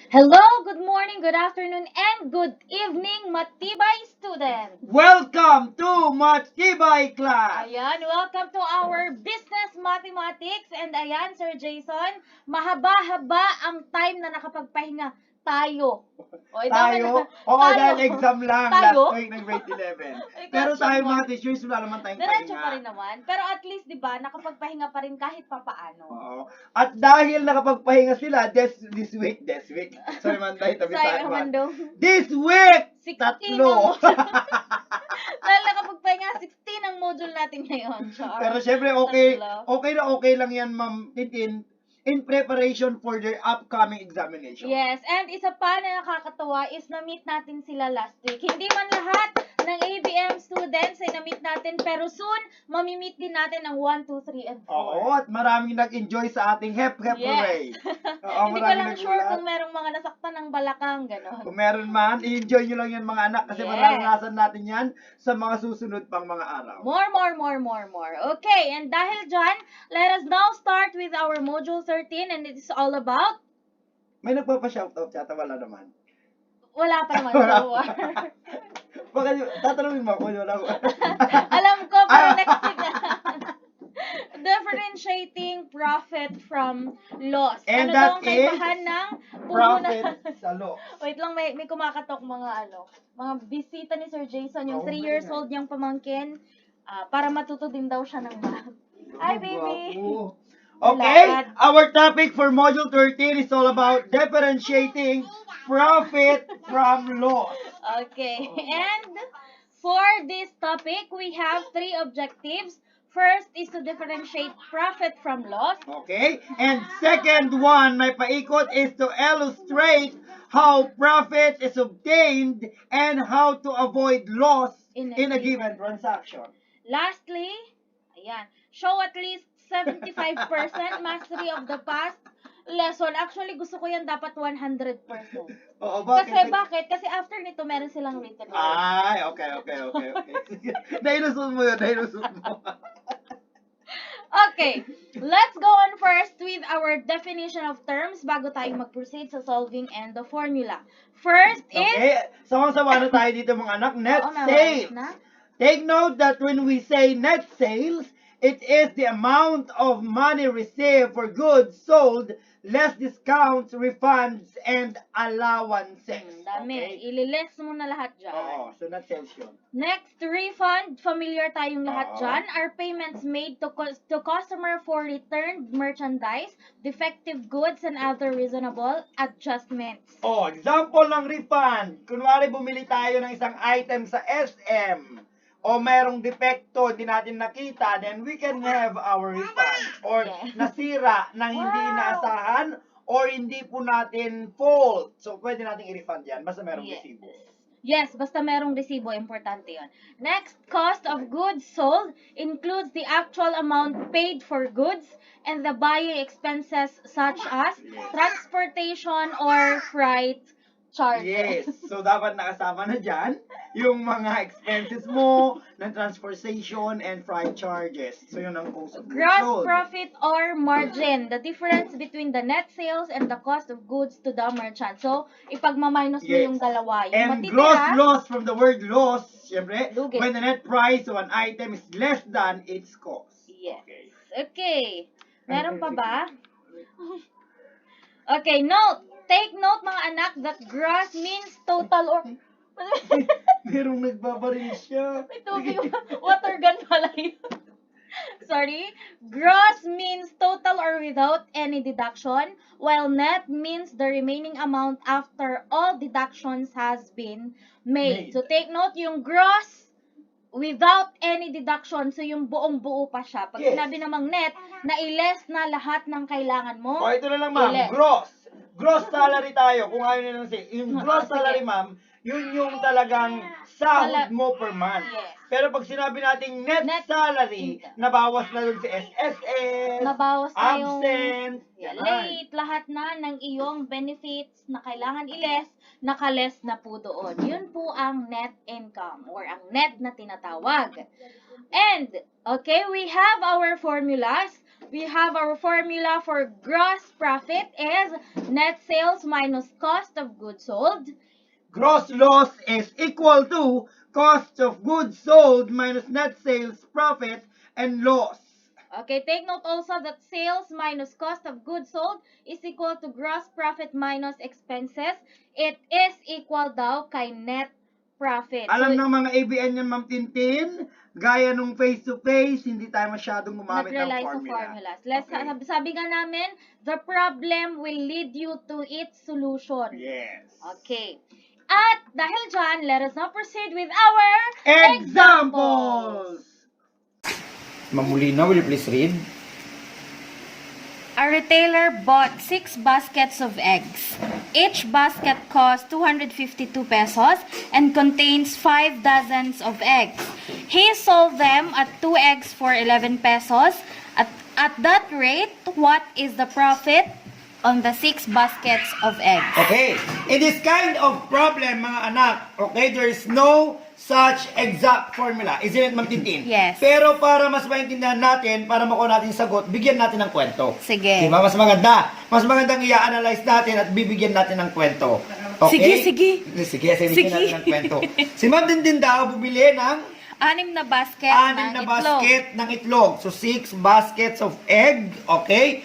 Hello, good morning, good afternoon, and good evening, Matibay students! Welcome to Matibay Class! Ayan, welcome to our business mathematics. And ayan, Sir Jason, mahaba-haba ang time na nakapagpahinga tayo. O, dapat Tayo, na, oo tayo. dahil exam lang Tayo? last week ng grade 11. Ay, Pero question tayo mark. mga teachers, wala naman tayong Diretso pa rin pahinga. naman. Pero at least, di ba, nakapagpahinga pa rin kahit papaano. Oo. At dahil nakapagpahinga sila, this week. Sorry man tayo, tabi Sorry, sa man. Amando. This week, 16 tatlo. Dahil nakapagpahinga, 16 ang module natin ngayon. Char. Pero syempre, okay, Tatlo. okay lang yan, Ma'am Titin, in preparation for their upcoming examination. Yes, and isa pa na nakakatawa is na-meet natin sila last week. Hindi man lahat ng ABM students ay na-meet natin, pero soon, mamimit din natin ang 1, 2, 3, and 4. Oo, at maraming nag-enjoy sa ating Hep Hep Hooray. Yes. Oo, Hindi ko maraming lang sure nagulat. kung merong mga nasaktan ng balakang, gano'n. Kung meron man, i-enjoy nyo lang yan mga anak kasi Yes. mararanasan natin yan sa mga susunod pang mga araw. More. Okay, and dahil dyan, let us now start with our module 13, and it is all about, May nagpapa-shoutout yata, wala naman. wala pa naman Wala so far. Baka tatanungin mo ako, wala ko. Alam ko, pero Ah. next week na. Differentiating profit from loss. And Ano that daw ang kaibahan ng Profit puhunan? sa loss. Wait lang, may kumakatok mga bisita ni Sir Jason, yung Oo, 3 years ganyan. old niyang pamangkin, para matuto din daw siya ng math. Hi, baby! Guwapo. Okay, Lakad. our topic for module 13 is all about differentiating profit from loss. Okay, and for this topic, we have 3 objectives. First is to differentiate profit from loss. Okay? And second one, may paikot is to illustrate how profit is obtained and how to avoid loss in a given transaction. Lastly, ayan, show at least 75% mastery of the past lesson. Actually, gusto ko yan dapat 100%. Oo, Bakit? Kasi after nito, meron silang written work. Ay, okay. Nailusot mo yun, nailusot mo. Okay, let's go on first with our definition of terms bago tayo mag-proceed sa solving and the formula. First is... Okay, sama-sama na tayo dito mga anak. Net Oo, sales. na. Take note that when we say net sales, it is the amount of money received for goods sold, less discounts, refunds, and allowances. Dami. Okay? Ililess mo na lahat dyan. Oo, so net sales yun. Next, refund. Familiar tayong lahat Oo. dyan. Are payments made to customer for returned merchandise, defective goods, and other reasonable adjustments. Oh, example ng refund. Kunwari bumili tayo ng isang item sa SM o merong depekto, hindi natin nakita, then we can have our refund. Or Yeah. nasira ng hindi Wow. inaasahan or hindi po natin fault. So, pwede natin i-refund yan basta merong Yes. resibo. Yes, basta merong resibo, importante yon. Next, cost of goods sold includes the actual amount paid for goods and the buying expenses such as transportation or freight charges. Yes. So, dapat nakasama na dyan yung mga expenses mo ng transportation and freight charges. So, yun ang cost of goods Gross sold. profit or margin, the difference between the net sales and the cost of goods to the merchant. So, ipagmaminus mo Yes. yung dalawa. Yung And matitira, gross loss from the word loss, syempre, Lugi. when the net price of an item is less than its cost. Yes. Okay. Okay. Meron pa ba? Okay, note. Take note mga anak that gross means total or... Merong nagbabaril siya. May tubig. Water gun pala yun. Sorry. Gross means total or without any deduction, while net means the remaining amount after all deductions has been made. Made. So take note, yung gross without any deduction, so yung buong buo pa siya. Pag Yes. sinabi namang net, na i-less na lahat ng kailangan mo. O, ito na lang, ma'am. Ilan? Gross. Gross salary tayo. Kung ayaw nyo lang say. Yung gross Sige. salary, ma'am, yun yung talagang sahod mo per month. Yes. Pero pag sinabi nating net, Net salary, income. nabawas na dun si SSS, Nabawas na yung absent, yeah, yan. late, lahat na ng iyong benefits na kailangan i-less, naka-less na po doon. Yun po ang net income or ang net na tinatawag. And, okay, we have our formulas. we have our formula for gross profit is net sales minus cost of goods sold. Gross loss is equal to cost of goods sold minus net sales profit and loss. Okay, take note also that sales minus cost of goods sold is equal to gross profit minus expenses. It is equal daw kay net profit. Alam ng mga ABN yan, Ma'am Tintin, gaya nung face-to-face, hindi tayo masyadong gumamit ng nag-rely sa formula. formulas. Let's, Okay. sabi nga namin, the problem will lead you to its solution. Yes. Okay. At dahil dyan, let us now proceed with our Examples! Mamulina, will you please read? A retailer bought 6 baskets of eggs. Each basket costs 252 pesos and contains 5 dozens of eggs. He sold them at 2 eggs for 11 pesos. At that rate, what is the profit on the 6 baskets of eggs? Okay. In this kind of problem, mga anak, okay, there is no such exact formula. Isn't it, Ma'am Tintin? Yes. Pero para mas maintindihan natin, para makuha natin yung sagot, bigyan natin ng kwento. Sige. Diba? Mas maganda. Mas magandang i-analyze natin at bibigyan natin ng kwento. Okay? Sige. Sige, bigyan natin ng kwento. Si Ma'am Tintin daw, bumili ng 6 na basket 6 na basket ng itlog. So, 6 baskets of egg. Okay?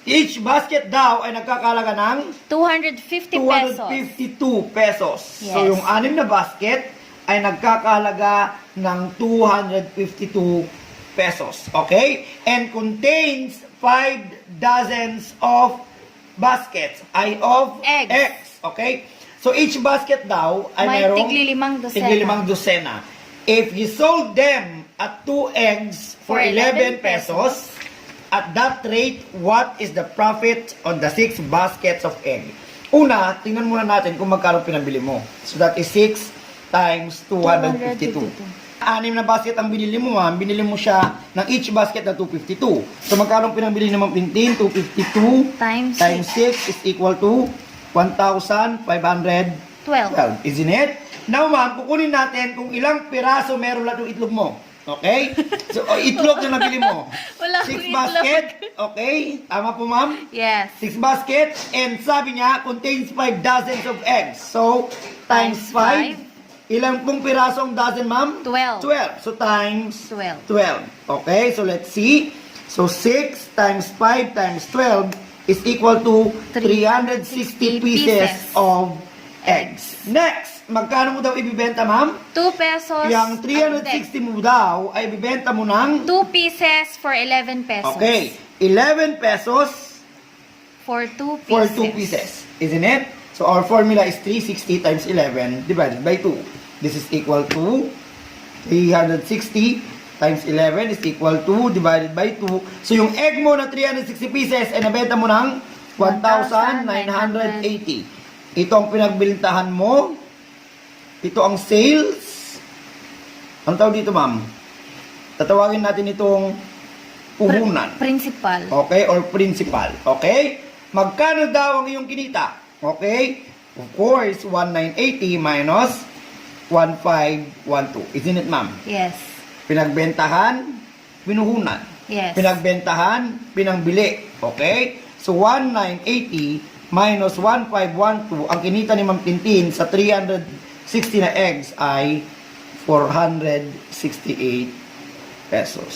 Each basket daw ay nagkakalaga ng 250 pesos. 252 pesos. So, Yes. yung 6 na basket ay nagkakalaga ng 252 pesos. Okay? And contains 5 dozens of baskets ay of Eggs. eggs. Okay? So, each basket daw ay May merong tigli-limang dosena. tigli-limang dosena. If you sold them at 2 eggs for 11 pesos, at that rate, what is the profit on the 6 baskets of egg? Una, tingnan muna natin kung magkano pinabili mo. So that is 6 times 252. 6 na basket ang binili mo, ma'am. Binili mo siya ng each basket na 252. So magkano pinabili ni Ma'am Tintin? 252 Times times 6 is equal to 1,512. 12. Isn't it? Now, ma'am, kukunin natin kung ilang piraso meron lahat ng itlog mo. Okay? So, itlog na nabili mo. Wala 6 akong basket. Okay? Tama po, ma'am? Yes. 6 basket. And sabi niya, contains 5 dozens of eggs. So, times Times 5. Ilang pong piraso ang dozen, ma'am? 12. 12. So, times 12. 12. Okay? So, let's see. So, 6 times 5 times 12 is equal to 360 pieces of eggs. Next, magkano mo daw ibibenta, ma'am? 2 pesos. Yung 360 mo daw ay ibibenta mo ng 2 pieces for 11 pesos. okay, 11 pesos For 2 pieces. for 2 pieces. Isn't it? So our formula is 360 times 11 divided by 2. This is equal to 360 times 11 is equal to divided by 2. So yung egg mo na 360 pieces ay nabenta mo ng 1,980. Ito ang pinagbilintahan mo. Ito ang sales. Ang tawag dito, ma'am? Tatawagin natin itong puhunan. Principal. Okay? Or principal. Okay? Magkano daw ang iyong kinita? Okay? Of course, 1,980 minus 1,512. Isn't it, ma'am? Yes. Pinagbentahan, pinuhunan. Yes. Pinagbentahan, pinangbili. Okay? So, 1,980 minus 1,512, ang kinita ni Ma'am Tintin sa 360 na eggs ay 468 pesos.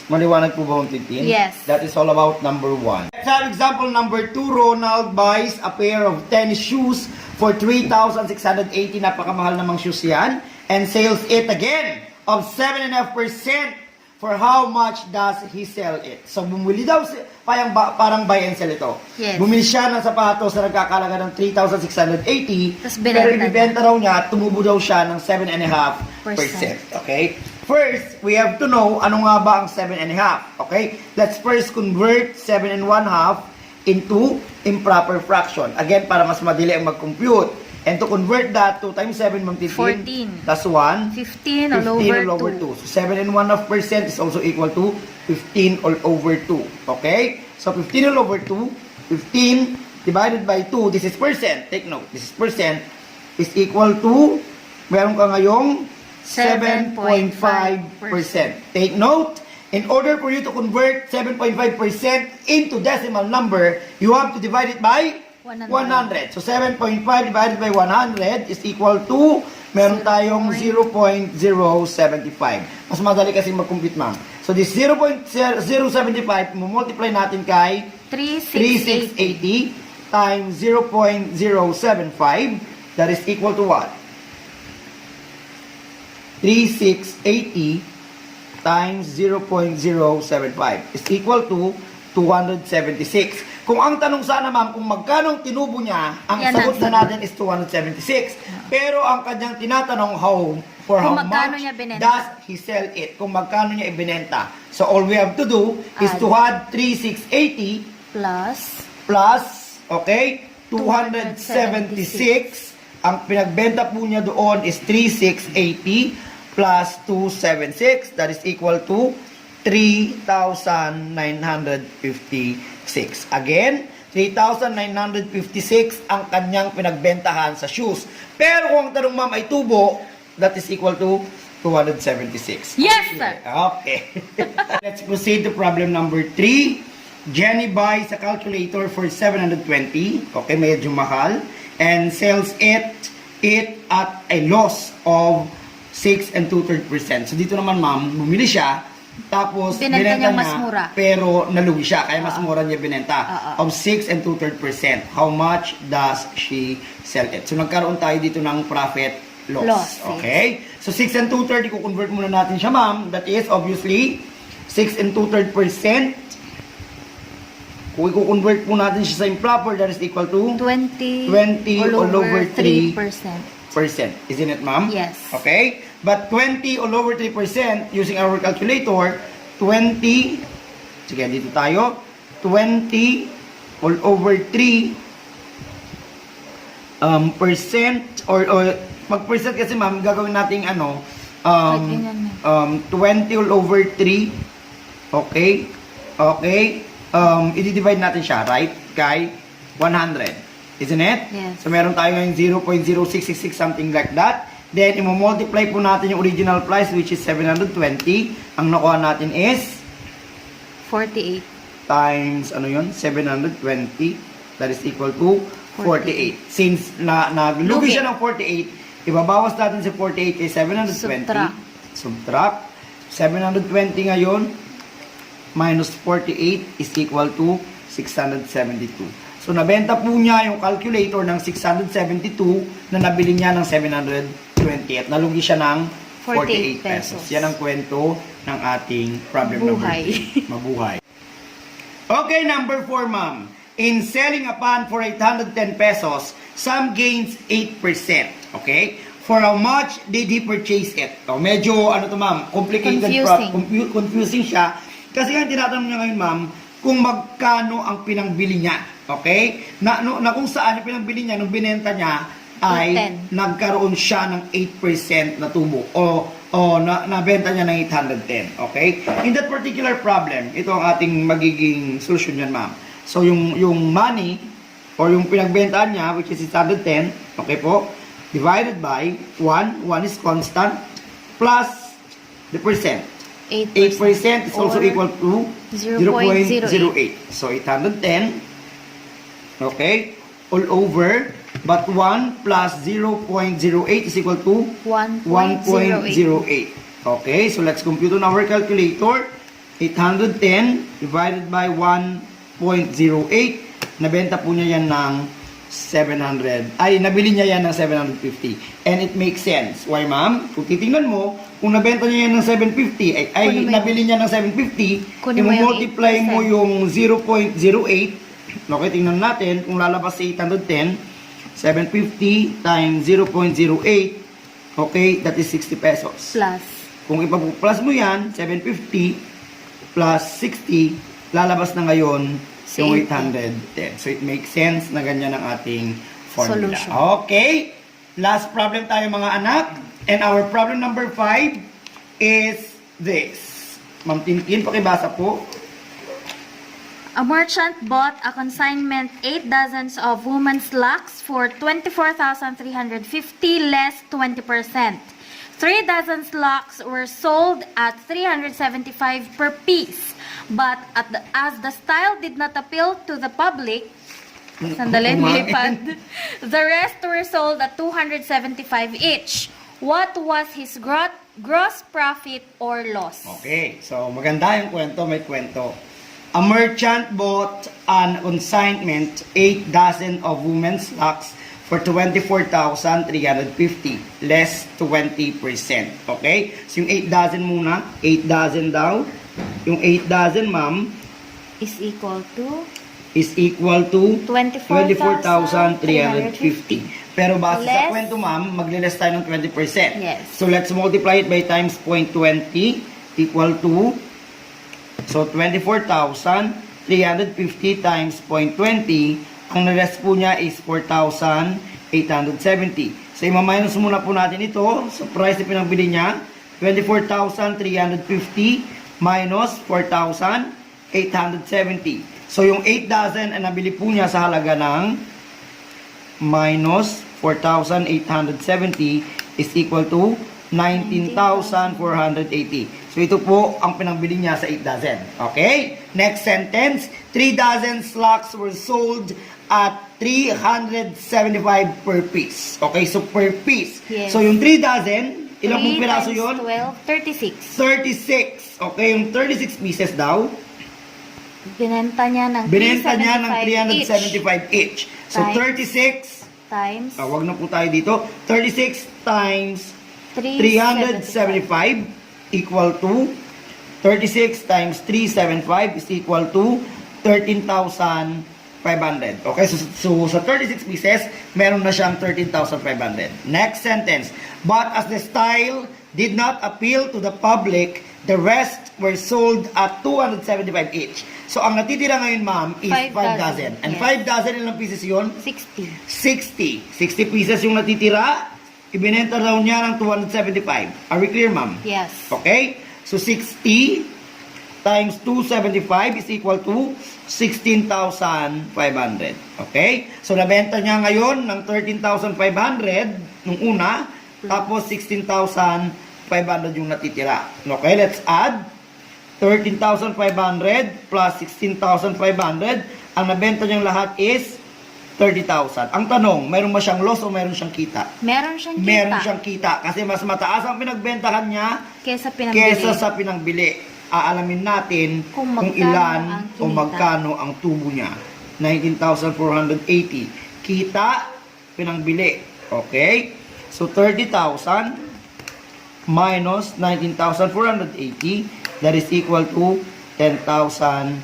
Maliwanag po ba, Ma'am Tintin? Yes. That is all about number 1. Let's have example number 2. Ronald buys a pair of tennis shoes for 3,680. Napakamahal namang shoes yan. And sells it again of 7.5%. For how much does he sell it? So, bumili daw, parang buy and sell ito. Yes. Bumili siya ng sapatos na nagkakalaga ng 3,680. Tas Pero binenta ibibenta raw niya, tumubo daw siya ng 7.5%. Okay? First, we have to know ano nga ba ang 7.5. Okay? Let's first convert 7.5 into improper fraction. Again, para mas madali ang mag-compute. And to convert that, 2 times 7, Ma'am Tintin. 14. That's 1. 15 all 15 all over over 2. 2. So 7.5% is also equal to 15 all over 2. Okay? So 15 all over 2, 15 divided by 2, this is percent. Take note, this is percent is equal to, meron ka ngayong 7.5%. Take note, In order for you to convert 7.5% into decimal number, you have to divide it by 100. So 7.5 divided by 100 is equal to, meron tayong 0.075. Mas madali kasi mag-compute, ma'am. So this 0.075, multiply natin kay 3680 times 0.075, that is equal to what? 3680 times 0.075 is equal to 276. Kung ang tanong sana, ma'am, kung magkano tinubo niya, ang Yan sagot ang na natin is 276. Pero ang kanyang tinatanong how Kung magkano much niya binenta. does he sell it? Kung magkano niya ibinenta. So all we have to do is to add 3680 plus, okay, 276. Ang pinagbenta po niya doon is 3680 plus 276. That is equal to 3,956. Again, 3,956 ang kanyang pinagbentahan sa shoes. Pero kung ang tanong, ma'am, ay tubo, that is equal to 276. Yes, sir. Okay. Let's proceed to problem number 3. Jenny buys a calculator for 720. Okay, medyo mahal. And sells it at a loss of 6 2/3%. So dito naman, ma'am, bumili siya. Tapos, Binenta binenta niya mas niya, mura. pero nalugi siya. Kaya mas mura niya binenta. Of 6 2/3%. How much does she sell it? So, nagkaroon tayo dito ng profit loss. Loss, Okay? So, 6 2/3, i-convert muna natin siya, ma'am. That is, obviously, 6 2/3%. Kung i-convert po natin siya sa improper, that is equal to 20 all over 3%. 3%. Isn't it, ma'am? Yes. Okay? But 20 all over 3% using our calculator, 20, sige, dito tayo, 20 all over 3 percent, or mag-percent kasi, ma'am, gagawin natin ano, 20 all over 3, okay? Okay? I-divide natin siya, right? Kay 100. Isn't it? Yes. So, meron tayo ngayon 0.0666, something like that. Then, i-multiply po natin yung original price, which is 720. Ang nakuha natin is 48. times, ano yun? 720. That is equal to 48. Since naglugi siya ng 48, ibabawas natin sa 48 kay 720. Subtract. 720 ngayon, minus 48 is equal to 672. So, nabenta po niya yung calculator ng 672 na nabili niya ng 720 at nalugi siya ng 48 pesos. Yan ang kwento ng ating problem number 3. Mabuhay. Okay, number 4, ma'am. In selling a pan for 810 pesos, some gains 8%. Okay? For how much did he purchase it? So, medyo, ano to, ma'am, complicated. Confusing siya. Kasi nga tinatanong niya ngayon, ma'am, kung magkano ang pinangbili niya. Okay? Na kung saan yung pinangbili niya, nung binenta niya, ay nagkaroon siya ng 8% na tubo. O nabenta niya ng 810. Okay? In that particular problem, ito ang ating magiging solution yan, ma'am. So, yung money, or yung pinagbentahan niya, which is 810, okay po, divided by 1 is constant, plus the percent. 8% is also equal to 0.08. So, 810, okay, all over, but 1 plus 0.08 is equal to 1.08. Okay, so let's compute on our calculator. 810 divided by 1.08, nabenta po niya yan ng 700, nabili niya yan ng 750. And it makes sense. Why, ma'am? Kung titingnan mo, kung nabenta niya yan ng 750, nabili niya ng 750, i-multiply mo yung 0.08, okay, tingnan natin, kung lalabas sa 810, 750 times 0.08, okay, that is 60 pesos. Plus. Kung ipapu-plus mo yan, 750 plus 60, lalabas na ngayon yung 810. So, it makes sense na ganyan ang ating formula. Solution. Okay. Last problem tayo, mga anak. And our problem number 5 is this. Ma'am Tintin, pakibasa po. A merchant bought a consignment 8 dozens of women's locks for 24,350 less 20%. 3 dozen slocks were sold at 375 per piece. But as the style did not appeal to the public, sandali, nilipad, the rest were sold at 275 each. What was his gross profit or loss? Okay, so maganda yung kwento, may kwento. A merchant bought an consignment 8 dozen of women's slocks for 24,350, less 20%. Okay? So yung 8 dozen muna, 8 dozen daw. Yung 8 dozen, ma'am, Is equal to is equal to 24,350. Pero base sa Less- kwento, ma'am, magle-less tayo ng 20%. Yes. So let's multiply it by times 0.20 equal to, so 24,350 times 0.20, ang na-less po niya is 4,870. So i-minus muna po natin ito. So price na pinagbili niya, 24,350 minus 4,870. So yung 8 dozen ang nabili po niya sa halaga ng minus 4,870 is equal to 19,480. So ito po ang pinangbili niya sa 8 dozen. Okay? Next sentence, 3 dozen slocks were sold at 375 per piece. Okay, so per piece. Yes. So yung 3 dozen, ilang pong 3 piraso times yun? 12, 36. 36. Okay, yung 36 pieces daw, Binenta niya ng binenta niya ng 375 375 each. So Times. 36, times wag na po tayo dito, 36 times 375 equal to 36 times 375 is equal to 13,500. Okay, so sa 36 pieces, meron na siyang 13,500. Next sentence. But as the style did not appeal to the public, the rest were sold at 275 each. So ang natitira ngayon, ma'am, is 5 5 dozen. And yes. 5 dozen, ilang pieces yun? 60. 60. 60 pieces yung natitira. Ibinenta daw niya ng 275. Are we clear, ma'am? Yes. Okay? So 60 times 275 is equal to 16,500. Okay? So nabenta niya ngayon ng 13,500 nung una, tapos 16,500 yung natitira. Okay? Let's add 13,500 plus 16,500. Ang nabenta niyang lahat is 30,000. Ang tanong, mayroon ba siyang loss o mayroon siyang kita? Meron siyang kita. Meron siyang kita kasi mas mataas ang pinagbentahan niya Kesa pinambili. kesa sa pinangbili. Aalamin natin Kung kung magkano ilan ang o kinita. magkano ang tubo niya. 19,480. Kita, pinangbili. Okay? So 30,000 minus 19,480, that is equal to 10,520.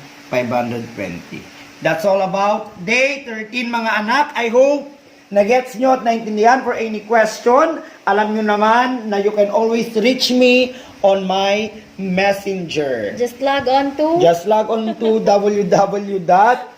That's all about day 13, mga anak. I hope na-gets nyo at naintindihan. For any question, alam nyo naman na you can always reach me on my messenger. Just log on to Just log on to www.aaron